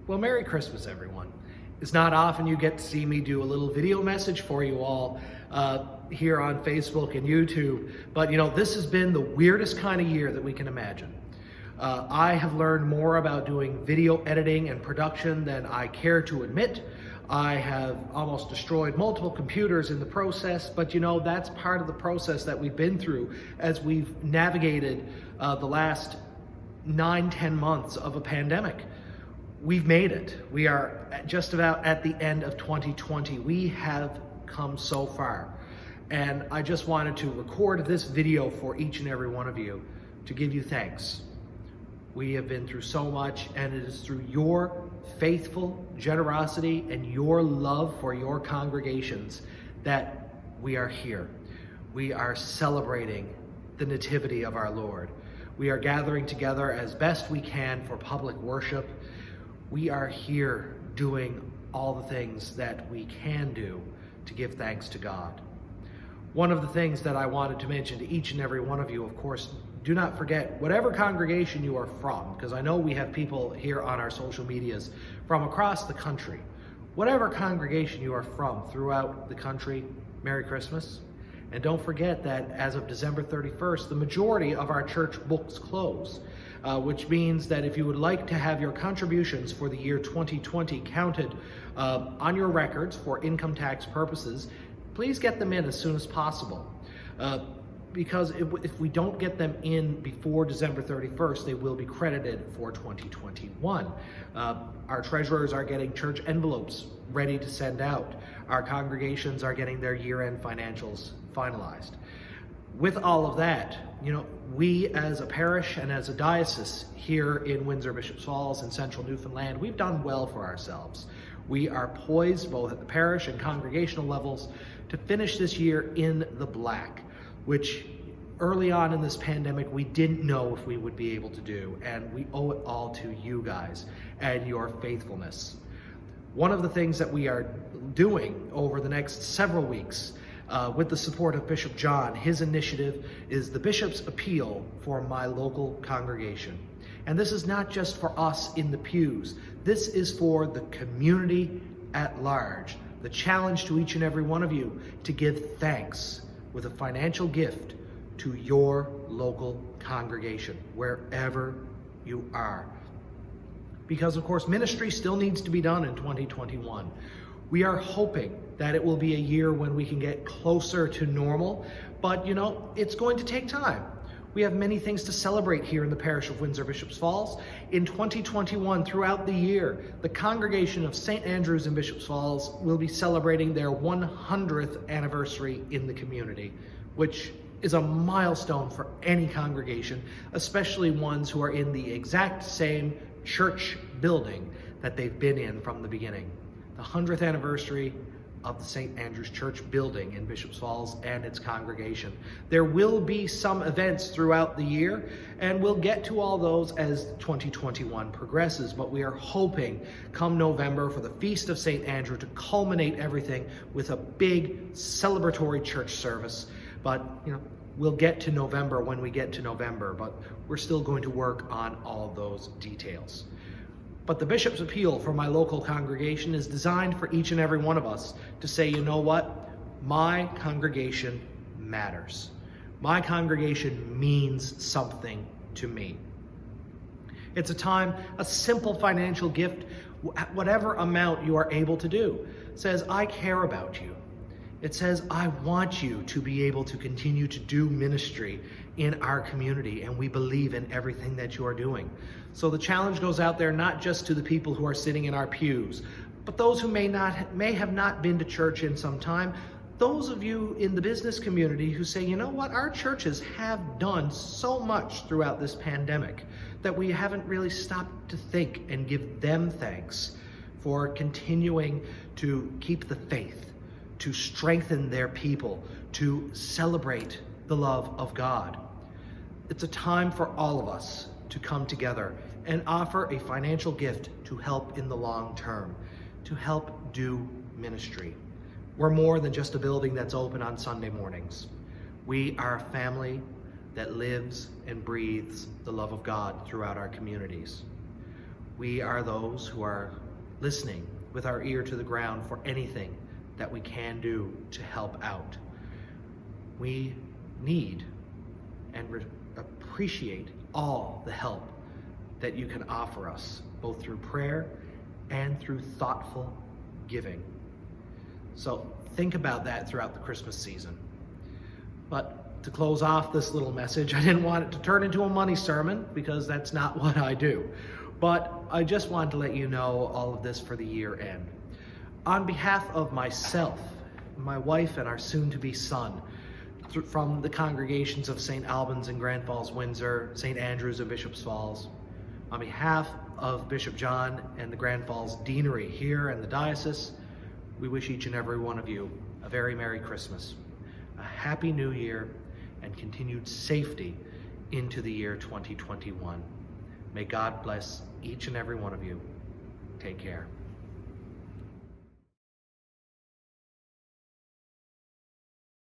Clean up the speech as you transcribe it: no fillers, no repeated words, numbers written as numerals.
Well, Merry Christmas, everyone. It's not often you get to see me do a little video message for you all here on Facebook and YouTube, but this has been the weirdest kind of year that we can imagine. I have learned more about doing video editing and production than I care to admit. I have almost destroyed multiple computers in the process, but that's part of the process that we've been through as we've navigated the last 9-10 months of a pandemic. We've made it. We are just about at the end of 2020. We have come so far. And I just wanted to record this video for each and every one of you to give you thanks. We have been through so much, and it is through your faithful generosity and your love for your congregations that we are here. We are celebrating the nativity of our Lord. We are gathering together as best we can for public worship. We are here doing all the things that we can do to give thanks to God. One of the things that I wanted to mention to each and every one of you, of course, do not forget, whatever congregation you are from, because I know we have people here on our social medias from across the country. Whatever congregation you are from throughout the country, Merry Christmas. And don't forget that as of December 31st, the majority of our church books close. Which means that if you would like to have your contributions for the year 2020 counted on your records for income tax purposes, please get them in as soon as possible. Because if we don't get them in before December 31st, they will be credited for 2021. Our treasurers are getting church envelopes ready to send out. Our congregations are getting their year-end financials finalized. With all of that, we as a parish and as a diocese here in Windsor-Bishop Falls in central Newfoundland, we've done well for ourselves. We are poised both at the parish and congregational levels to finish this year in the black, which early on in this pandemic we didn't know if we would be able to do, and we owe it all to you guys and your faithfulness. One of the things that we are doing over the next several weeks with the support of Bishop John, his initiative is the Bishop's Appeal for My Local Congregation. And this is not just for us in the pews. This is for the community at large. The challenge to each and every one of you to give thanks with a financial gift to your local congregation, wherever you are. Because of course, ministry still needs to be done in 2021. We are hoping that it will be a year when we can get closer to normal, but it's going to take time. We have many things to celebrate here in the parish of Windsor-Bishop Falls. In 2021, throughout the year, the congregation of St. Andrew's in Bishop Falls will be celebrating their 100th anniversary in the community, which is a milestone for any congregation, especially ones who are in the exact same church building that they've been in from the beginning. The 100th anniversary of the St. Andrew's Church building in Bishop Falls and its congregation. There will be some events throughout the year, and we'll get to all those as 2021 progresses, but we are hoping come November for the Feast of St. Andrew to culminate everything with a big celebratory church service. But we'll get to November when we get to November, but we're still going to work on all those details. But the Bishop's Appeal for My Local Congregation is designed for each and every one of us to say, you know what? My congregation matters. My congregation means something to me. It's a time, a simple financial gift, whatever amount you are able to do, says, I care about you. It says, I want you to be able to continue to do ministry in our community, and we believe in everything that you are doing. So the challenge goes out there not just to the people who are sitting in our pews, but those who may have not been to church in some time, those of you in the business community who say, you know what, our churches have done so much throughout this pandemic that we haven't really stopped to think and give them thanks for continuing to keep the faith, to strengthen their people, to celebrate the love of God. It's a time for all of us to come together and offer a financial gift to help in the long term, to help do ministry. We're more than just a building that's open on Sunday mornings. We are a family that lives and breathes the love of God throughout our communities. We are those who are listening with our ear to the ground for anything that we can do to help out. We need and appreciate all the help that you can offer us, both through prayer and through thoughtful giving. So think about that throughout the Christmas season. But to close off this little message, I didn't want it to turn into a money sermon because that's not what I do. But I just wanted to let you know all of this for the year end. On behalf of myself, my wife, and our soon-to-be son, from the congregations of St. Albans and Grand Falls, Windsor, St. Andrews and Bishop's Falls, on behalf of Bishop John and the Grand Falls Deanery here in the diocese, we wish each and every one of you a very Merry Christmas, a Happy New Year, and continued safety into the year 2021. May God bless each and every one of you. Take care.